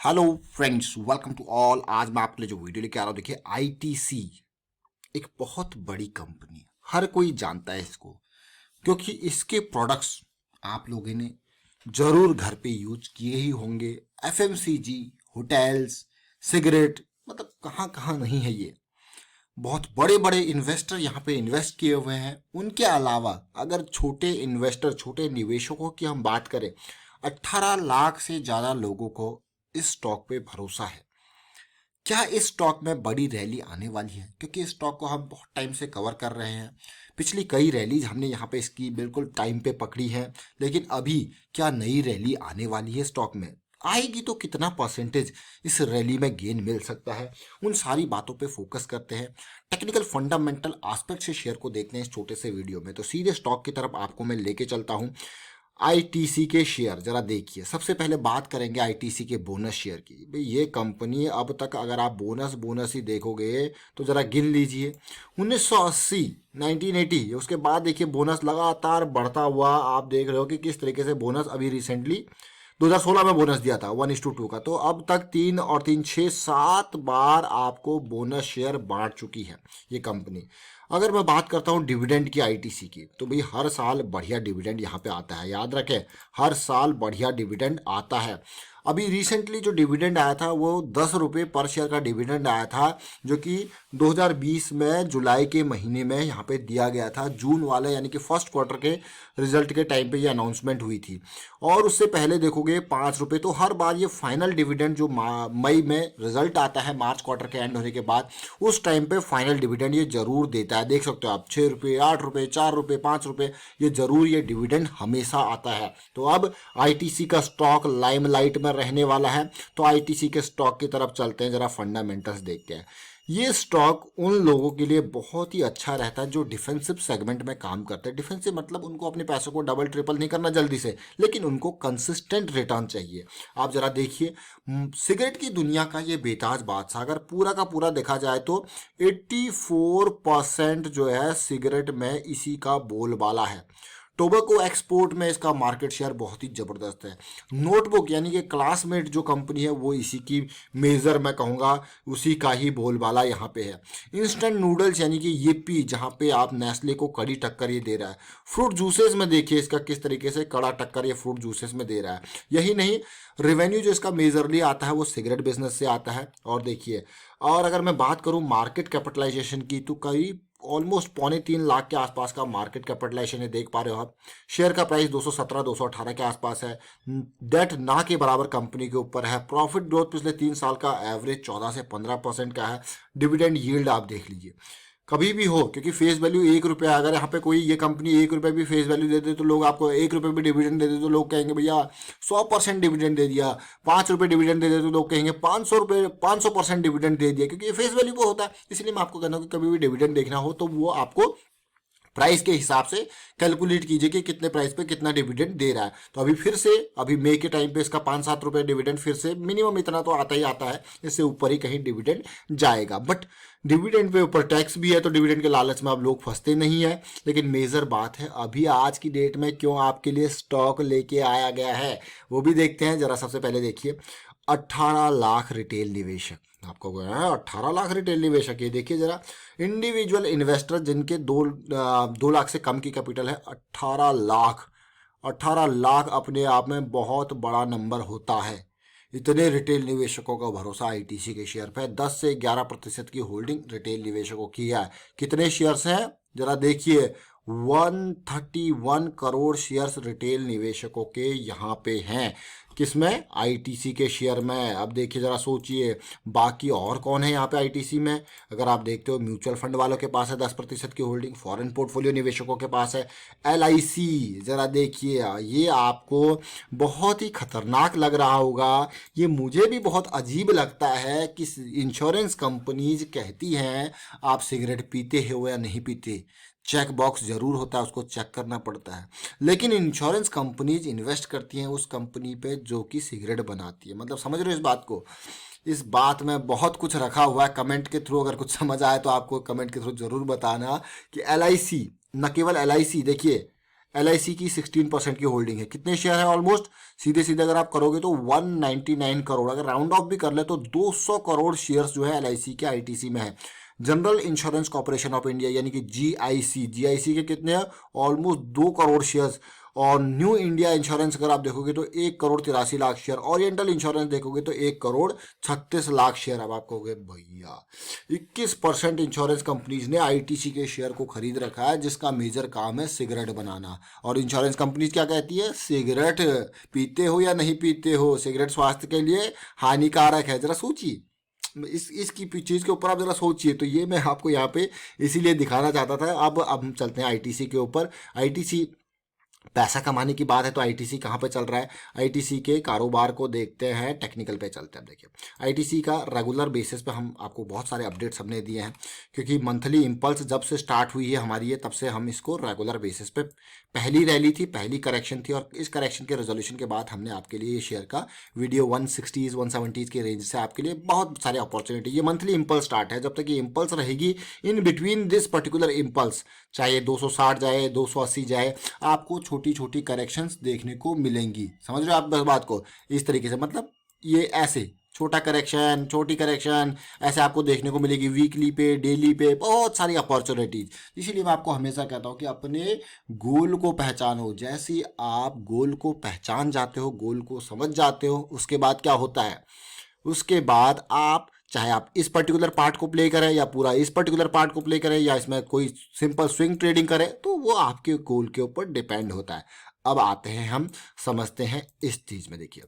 Hello friends, welcome to all. आज मैं आपके लिए जो वीडियो लेके आ रहा हूँ, देखिए आईटीसी एक बहुत बड़ी कंपनी है। हर कोई जानता है इसको क्योंकि इसके प्रोडक्ट्स आप लोगों ने जरूर घर पे यूज किए ही होंगे। एफएमसीजी, होटल्स, सिगरेट, मतलब कहाँ कहाँ नहीं है ये। बहुत बड़े बड़े इन्वेस्टर यहाँ पे इन्वेस्ट किए हुए हैं। उनके अलावा अगर छोटे इन्वेस्टर, छोटे निवेशकों की हम बात करें, 18 लाख से ज़्यादा लोगों को इस स्टॉक पे भरोसा है। क्या इस स्टॉक में बड़ी रैली आने वाली है? क्योंकि इस स्टॉक को हम बहुत टाइम से कवर कर रहे हैं। पिछली कई रैलीज हमने यहाँ पे इसकी बिल्कुल टाइम पे पकड़ी है, लेकिन अभी क्या नई रैली आने वाली है स्टॉक में? आएगी तो कितना परसेंटेज इस रैली में गेन मिल सकता है? उन सारी बातों पे फोकस करते हैं। टेक्निकल फंडामेंटल एस्पेक्ट से शेयर को देखते हैं इस छोटे से वीडियो में। तो सीधे स्टॉक की तरफ आपको मैं लेके चलता हूँ। आईटीसी के शेयर जरा देखिए। सबसे पहले बात करेंगे आईटीसी के बोनस शेयर की। भाई ये कंपनी अब तक अगर आप बोनस बोनस ही देखोगे तो जरा गिन लीजिए। 1980, 1980, उसके बाद देखिए बोनस लगातार बढ़ता हुआ आप देख रहे हो कि किस तरीके से बोनस अभी रिसेंटली 2016 में बोनस दिया था 1:2 का। तो अब तक 3 और 3 6 7 बार आपको बोनस शेयर बांट चुकी है ये कंपनी। अगर मैं बात करता हूँ डिविडेंड की आईटीसी की, तो भाई हर साल बढ़िया डिविडेंड यहाँ पे आता है। याद रखें, हर साल बढ़िया डिविडेंड आता है। अभी रिसेंटली जो डिविडेंड आया था वो 10 रुपये पर शेयर का डिविडेंड आया था, जो कि 2020 में जुलाई के महीने में यहाँ पे दिया गया था। जून वाले यानी कि फर्स्ट क्वार्टर के रिजल्ट के टाइम पे ये अनाउंसमेंट हुई थी। और उससे पहले देखोगे 5 रुपये। तो हर बार ये फाइनल डिविडेंड जो मई में रिजल्ट आता है, मार्च क्वार्टर के एंड होने के बाद, उस टाइम पे फाइनल डिविडेंड ये जरूर देता है। देख सकते हो आप, 6 रुपये, 8 रुपये, 4 रुपये, 5 रुपये, ये जरूर ये डिविडेंड हमेशा आता है। तो अब आईटीसी का स्टॉक लाइमलाइट में रहने वाला है। तो आईटीसी के स्टॉक की तरफ चलते हैं, जरा फंडामेंटल्स देखते हैं। ये स्टॉक उन लोगों के लिए बहुत ही अच्छा रहता है जो डिफेंसिव सेगमेंट में काम करते हैं। डिफेंसिव मतलब उनको अपने पैसों को डबल ट्रिपल नहीं करना जल्दी से, लेकिन उनको कंसिस्टेंट रिटर्न चाहिए। आप जरा देखिए, सिगरेट की दुनिया का ये बेताज बादशाह अगर पूरा का पूरा देखा जाए तो 84% जो है सिगरेट में इसी का बोलबाला है। टोबैको एक्सपोर्ट में इसका मार्केट शेयर बहुत ही ज़बरदस्त है। नोटबुक यानी कि क्लासमेट जो कंपनी है वो इसी की मेजर मैं कहूँगा, उसी का ही बोलबाला यहाँ पे है। इंस्टेंट नूडल्स यानी कि येपी, जहाँ पे आप नेस्ले को कड़ी टक्कर ये दे रहा है। फ्रूट जूसेस में देखिए इसका किस तरीके से कड़ा टक्कर ये फ्रूट जूसेस में दे रहा है। यही नहीं, रेवेन्यू जो इसका मेजरली आता है वो सिगरेट बिजनेस से आता है। और देखिए, और अगर मैं बात करूँ मार्केट कैपिटलाइजेशन की, तो करीब ऑलमोस्ट 2.25 लाख के आसपास का मार्केट कैपिटलाइजेशन है। देख पा रहे हो आप, शेयर का प्राइस 217 218 के आसपास है। डेट ना के बराबर कंपनी के ऊपर है। प्रॉफिट ग्रोथ पिछले 3 साल का एवरेज 14 से 15% का है। डिविडेंड यील्ड आप देख लीजिए, कभी भी हो, क्योंकि फेस वैल्यू 1 रुपया। अगर यहाँ पे कोई ये कंपनी 1 रुपये भी फेस वैल्यू दे दे तो लोग आपको 1 रुपये भी डिविडेंड दे दे तो लोग कहेंगे भैया 100% डिविडेंड दे दिया। 5 रुपये डिविडेंड दे दे तो लोग कहेंगे 500 रुपये 500% डिविडेंड दे दिया, क्योंकि ये फेस वैल्यू वो होता है। इसलिए मैं आपको कहता हूँ कि कभी भी डिविडेंड देखना हो तो वो आपको प्राइस के हिसाब से कैलकुलेट कीजिए कि कितने प्राइस पे कितना डिविडेंड दे रहा है। तो अभी फिर से, अभी मई के टाइम पे इसका 5-7 रुपये डिविडेंड फिर से मिनिमम इतना तो आता ही आता है। इससे ऊपर ही कहीं डिविडेंड जाएगा। बट डिविडेंड पे ऊपर टैक्स भी है, तो डिविडेंड के लालच में आप लोग फंसते नहीं है। लेकिन मेजर बात है अभी आज की डेट में क्यों आपके लिए स्टॉक लेके आया गया है, वो भी देखते हैं जरा। सबसे पहले देखिए, 18 लाख रिटेल निवेशक। आपको 18 लाख रिटेल निवेशक, ये देखिए जरा। इंडिविजुअल इन्वेस्टर जिनके 2 लाख से कम की कैपिटल है, 18 लाख। 18 लाख अपने आप में बहुत बड़ा नंबर होता है। इतने रिटेल निवेशकों का भरोसा आईटीसी के शेयर पे 10 से 11% की होल्डिंग रिटेल निवेशकों की है। कितने शेयर्स हैं जरा देखिए, 131 करोड़ शेयर्स रिटेल निवेशकों के यहाँ पे हैं। किसमें? आईटीसी के शेयर में। अब देखिए जरा, सोचिए बाकी और कौन है यहाँ पे आईटीसी में। अगर आप देखते हो, म्यूचुअल फंड वालों के पास है 10% की होल्डिंग, फॉरेन पोर्टफोलियो निवेशकों के पास है। एलआईसी जरा देखिए, ये आपको बहुत ही खतरनाक लग रहा होगा। ये मुझे भी बहुत अजीब लगता है कि इंश्योरेंस कंपनीज कहती हैं आप सिगरेट पीते हो या नहीं पीते, चेक बॉक्स जरूर होता है, उसको चेक करना पड़ता है। लेकिन इंश्योरेंस कंपनीज इन्वेस्ट करती हैं उस कंपनी पे जो कि सिगरेट बनाती है। मतलब समझ रहे हो इस बात को? इस बात में बहुत कुछ रखा हुआ है। कमेंट के थ्रू अगर कुछ समझ आए तो आपको कमेंट के थ्रू जरूर बताना कि एलआईसी, न केवल एलआईसी, देखिए LIC की 16% की होल्डिंग है। कितने शेयर है ऑलमोस्ट, सीधे सीधे अगर आप करोगे तो 199 करोड़, अगर राउंड ऑफ भी कर ले तो 200 करोड़ शेयर्स जो है LIC के ITC में है। General insurance corporation of India यानी कि GIC के कितने हैं, ऑलमोस्ट 2 करोड़ शेयर्स। और न्यू इंडिया इंश्योरेंस अगर आप देखोगे तो 1 crore 83 lakh share. Oriental insurance देखोगे तो 1 करोड़ 36 लाख शेयर। अब आप कहोगे भैया 21% इंश्योरेंस कंपनीज ने ITC के शेयर को खरीद रखा है, जिसका मेजर काम है सिगरेट बनाना। और इंश्योरेंस कंपनीज क्या कहती है, सिगरेट पीते हो या नहीं पीते हो, सिगरेट स्वास्थ्य के लिए हानिकारक है। जरा सोचिए इसकी चीज़ के ऊपर आप जरा सोचिए। तो ये मैं आपको यहाँ पे इसीलिए दिखाना चाहता था। अब हम चलते हैं ITC के ऊपर। ITC पैसा कमाने की बात है तो ITC कहाँ पे चल रहा है, ITC के कारोबार को देखते हैं, टेक्निकल पे चलते हैं। देखिए ITC का रेगुलर बेसिस पे हम आपको बहुत सारे अपडेट्स हमने दिए हैं, क्योंकि मंथली इम्पल्स जब से स्टार्ट हुई है हमारी ये, तब से हम इसको रेगुलर बेसिस पे, पहली रैली थी, पहली करेक्शन थी, और इस करेक्शन के रेजोल्यूशन के बाद हमने आपके लिए ये शेयर का वीडियो 160s 170s के रेंज से आपके लिए बहुत सारे अपॉर्चुनिटी, ये मंथली इम्पल्स स्टार्ट है। जब तक ये इम्पल्स रहेगी, in between this particular impulse, चाहे 260 जाए 280 जाए, आपको छोटी छोटी करेक्शंस देखने को मिलेंगी। समझ रहे हो आप बात को, इस तरीके से, मतलब ये ऐसे छोटा करेक्शन, छोटी करेक्शन ऐसे आपको देखने को मिलेगी, वीकली पे, डेली पे, बहुत सारी अपॉर्चुनिटीज। इसीलिए मैं आपको हमेशा कहता हूँ कि अपने गोल को पहचानो। जैसे ही आप गोल को पहचान जाते हो, गोल को समझ जाते हो, उसके बाद क्या होता है, उसके बाद आप चाहे आप इस पर्टिकुलर पार्ट को प्ले करें या पूरा इस पर्टिकुलर पार्ट को प्ले करें, या इसमें कोई सिंपल स्विंग ट्रेडिंग करें, तो वो आपके गोल के ऊपर डिपेंड होता है। अब आते हैं, हम समझते हैं इस चीज़ में। देखिए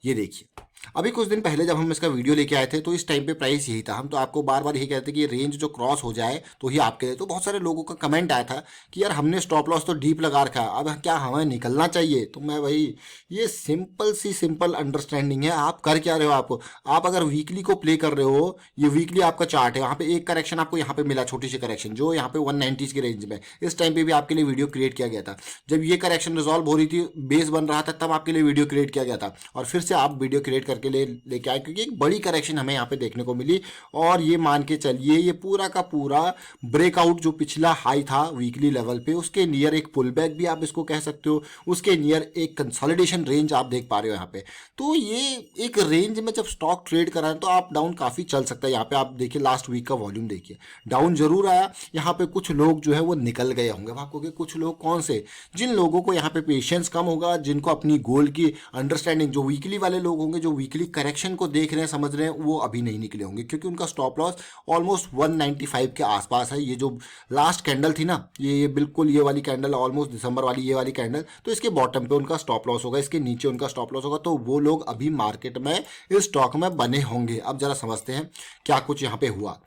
ये देखिए, अभी कुछ दिन पहले जब हम इसका वीडियो लेके आए थे तो इस टाइम पे प्राइस यही था। हम तो आपको बार बार यही कहते थे कि ये रेंज जो क्रॉस हो जाए तो ही आपके लिए। तो बहुत सारे लोगों का कमेंट आया था कि यार हमने स्टॉप लॉस तो डीप लगा रखा है, अब क्या हमें निकलना चाहिए। तो मैं भाई, ये सिंपल अंडरस्टैंडिंग है। आप कर क्या रहे हो, आपको, आप अगर वीकली को प्ले कर रहे हो, ये वीकली आपका चार्ट है, यहाँ पे एक करेक्शन आपको यहाँ पे मिला, छोटी सी करेक्शन जो यहाँ पे 190s की रेंज में, इस टाइम पे भी आपके लिए वीडियो क्रिएट किया गया था। जब ये करेक्शन रिजॉल्व हो रही थी, बेस बन रहा था, तब आपके लिए वीडियो क्रिएट किया गया था, और फिर से आप वीडियो क्रिएट करके लेके आए, क्योंकि एक बड़ी करेक्शन हमें यहाँ पे देखने को मिली। और ये मान के चलिए, ये पूरा का पूरा ब्रेकआउट, जो पिछला हाई था वीकली लेवल पे, उसके नियर एक पुल बैक भी आप इसको कह सकते हो, उसके नियर एक कंसोलिडेशन रेंज आप देख पा रहे हो यहाँ पे। तो ये एक रेंज में जब स्टॉक ट्रेड करा है तो आप डाउन काफ़ी चल सकता है। यहाँ पे आप देखिए लास्ट वीक का वॉल्यूम देखिए, डाउन जरूर आया। यहाँ पे कुछ लोग जो है वो निकल गए होंगे। अब आपको कुछ लोग कौन से, जिन लोगों को यहाँ पे पेशेंस कम होगा, जिनको अपनी गोल की अंडरस्टैंडिंग, जो वीकली वाले लोग होंगे, जो वीकली करेक्शन को देख रहे हैं, समझ रहे हैं, वो अभी नहीं निकले होंगे, क्योंकि उनका स्टॉप लॉस ऑलमोस्ट 195 के आसपास है। ये जो लास्ट कैंडल थी ना, ये बिल्कुल ये वाली कैंडल, ऑलमोस्ट दिसंबर वाली ये वाली कैंडल, तो इसके बॉटम पे उनका स्टॉप लॉस होगा, इसके नीचे उनका स्टॉप लॉस होगा। तो वो लोग अभी मार्केट में इस स्टॉक में बने होंगे। अब जरा समझते हैं क्या कुछ यहाँ पे हुआ।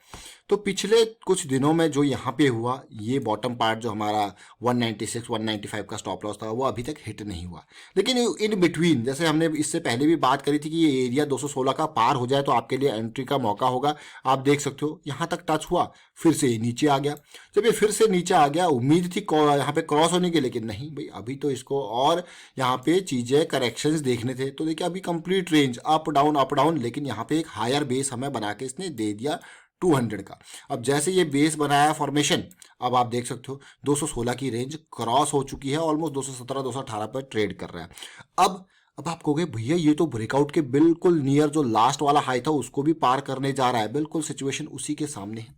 तो पिछले कुछ दिनों में जो यहाँ पे हुआ, ये बॉटम पार्ट जो हमारा 196 195 का स्टॉप लॉस था, वो अभी तक हिट नहीं हुआ। लेकिन इन बिटवीन, जैसे हमने इससे पहले भी बात करी थी कि ये एरिया 216 का पार हो जाए तो आपके लिए एंट्री का मौका होगा। आप देख सकते हो यहाँ तक टच हुआ, फिर से ये नीचे आ गया। जब ये फिर से नीचे आ गया, उम्मीद थी यहाँ पे क्रॉस होने की, लेकिन नहीं भाई, अभी तो इसको और यहाँ पे चीज़ें करेक्शंस देखने थे। तो देखिए अभी कंप्लीट रेंज अप डाउन, लेकिन यहाँ पे एक हायर बेस हमें बना के इसने दे दिया 200 का। अब जैसे ये बेस बनाया फॉर्मेशन, अब आप देख सकते हो 216 की रेंज क्रॉस हो चुकी है, ऑलमोस्ट 217 218 पर ट्रेड कर रहा है। अब आप कहोगे भैया ये तो ब्रेकआउट के बिल्कुल नियर, जो लास्ट वाला हाई था उसको भी पार करने जा रहा है। बिल्कुल सिचुएशन उसी के सामने है,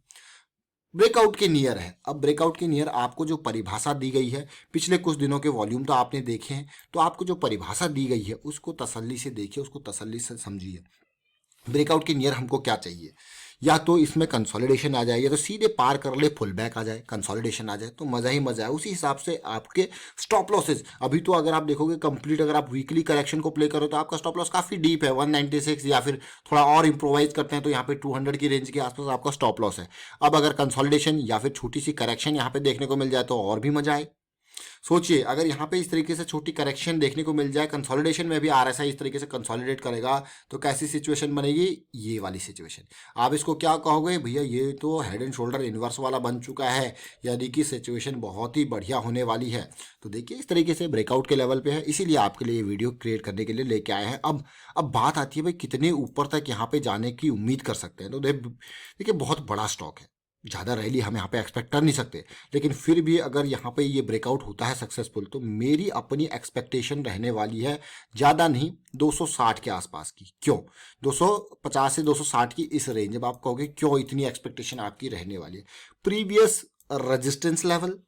ब्रेकआउट के नियर है। अब ब्रेकआउट के नियर आपको जो परिभाषा दी गई है, पिछले कुछ दिनों के वॉल्यूम तो आपने देखे हैं, तो आपको जो परिभाषा दी गई है उसको तसल्ली से देखिए, उसको तसल्ली से समझिए। ब्रेकआउट के नियर हमको क्या चाहिए, या तो इसमें कंसोलिडेशन आ जाए, या तो सीधे पार कर ले, फुल बैक आ जाए, कंसोलिडेशन आ जाए, तो मज़ा ही मज़ा है। उसी हिसाब से आपके स्टॉप लॉसेज, अभी तो अगर आप देखोगे कंप्लीट, अगर आप वीकली करेक्शन को प्ले करो तो आपका स्टॉप लॉस काफ़ी डीप है, 196, या फिर थोड़ा और इंप्रोवाइज करते हैं तो यहाँ पे 200 की रेंज के आसपास आपका स्टॉप लॉस है। अब अगर कंसोलिडेशन या फिर छोटी सी करेक्शन यहाँ पे देखने को मिल जाए तो और भी मजा आए। सोचिए अगर यहाँ पे इस तरीके से छोटी करेक्शन देखने को मिल जाए, कंसोलिडेशन में भी RSI इस तरीके से कंसोलिडेट करेगा, तो कैसी सिचुएशन बनेगी, ये वाली सिचुएशन। आप इसको क्या कहोगे, भैया ये तो हेड एंड शोल्डर इन्वर्स वाला बन चुका है, यानी कि सिचुएशन बहुत ही बढ़िया होने वाली है। तो देखिए इस तरीके से ब्रेकआउट के लेवल पे है, इसीलिए आपके लिए ये वीडियो क्रिएट करने के लिए लेके आए हैं। अब बात आती है भाई कितने ऊपर तक यहाँ पे जाने की उम्मीद कर सकते हैं। तो देखिए बहुत बड़ा स्टॉक है, ज़्यादा रैली हम यहाँ पे एक्सपेक्ट कर नहीं सकते, लेकिन फिर भी अगर यहाँ पे ये ब्रेकआउट होता है सक्सेसफुल, तो मेरी अपनी एक्सपेक्टेशन रहने वाली है ज़्यादा नहीं 260 के आसपास की। क्यों 250 से 260 की इस रेंज? अब आप कहोगे क्यों इतनी एक्सपेक्टेशन आपकी रहने वाली है? प्रीवियस रेजिस्टेंस लेवल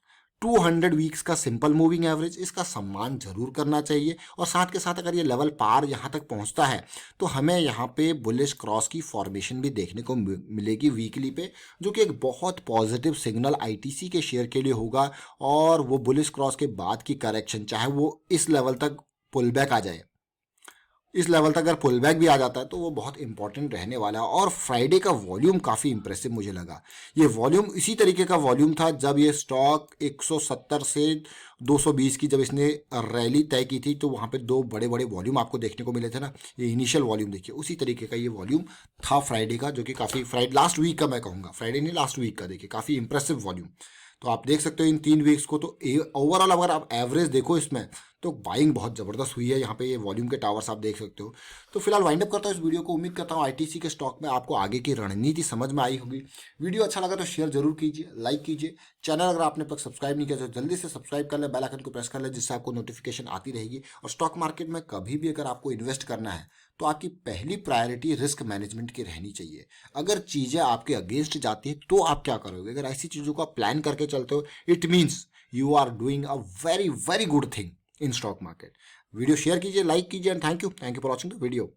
200 वीक्स का सिंपल मूविंग एवरेज, इसका सम्मान जरूर करना चाहिए। और साथ के साथ अगर ये लेवल पार यहाँ तक पहुँचता है तो हमें यहाँ पे बुलिश क्रॉस की फॉर्मेशन भी देखने को मिलेगी वीकली पे, जो कि एक बहुत पॉजिटिव सिग्नल आईटीसी के शेयर के लिए होगा। और वो बुलिश क्रॉस के बाद की करेक्शन, चाहे वो इस लेवल तक पुल बैक आ जाए, इस लेवल तक अगर पुल बैक भी आ जाता है तो वो बहुत इंपॉर्टेंट रहने वाला है। और फ्राइडे का वॉल्यूम काफ़ी इंप्रेसिव मुझे लगा। ये वॉल्यूम इसी तरीके का वॉल्यूम था जब ये स्टॉक 170 से 220 की जब इसने रैली तय की थी, तो वहाँ पे दो बड़े बड़े वॉल्यूम आपको देखने को मिले थे ना। ये इनिशियल वॉल्यूम देखिए, उसी तरीके का ये वॉल्यूम था फ्राइडे का, जो कि काफ़ी लास्ट वीक का मैं कहूँगा, फ्राइडे नहीं लास्ट वीक का, देखिए काफ़ी इंप्रेसिव वॉल्यूम। तो आप देख सकते हो इन 3 वीक्स को। तो ओवरऑल अगर आप एवरेज देखो इसमें, तो बाइंग बहुत ज़बरदस्त हुई है यहाँ पे। ये वॉल्यूम के टावर्स आप देख सकते हो। तो फिलहाल वाइंड अप करता हूँ इस वीडियो को। उम्मीद करता हूँ आईटीसी के स्टॉक में आपको आगे की रणनीति समझ में आई होगी। वीडियो अच्छा लगा तो शेयर जरूर कीजिए, लाइक कीजिए। चैनल अगर आपने अब तक सब्सक्राइब नहीं किया तो जल्दी से सब्सक्राइब कर ले, बेल आइकन को प्रेस कर ले, जिससे आपको नोटिफिकेशन आती रहेगी। और स्टॉक मार्केट में कभी भी अगर आपको इन्वेस्ट करना है तो आपकी पहली प्रायोरिटी रिस्क मैनेजमेंट की रहनी चाहिए। अगर चीज़ें आपके अगेंस्ट जाती हैं तो आप क्या करोगे? अगर ऐसी चीज़ों को आप प्लान करके चलते हो, it means you are doing a very very good thing in stock market. Video share कीजिए, लाइक कीजिए, and thank you for watching the video.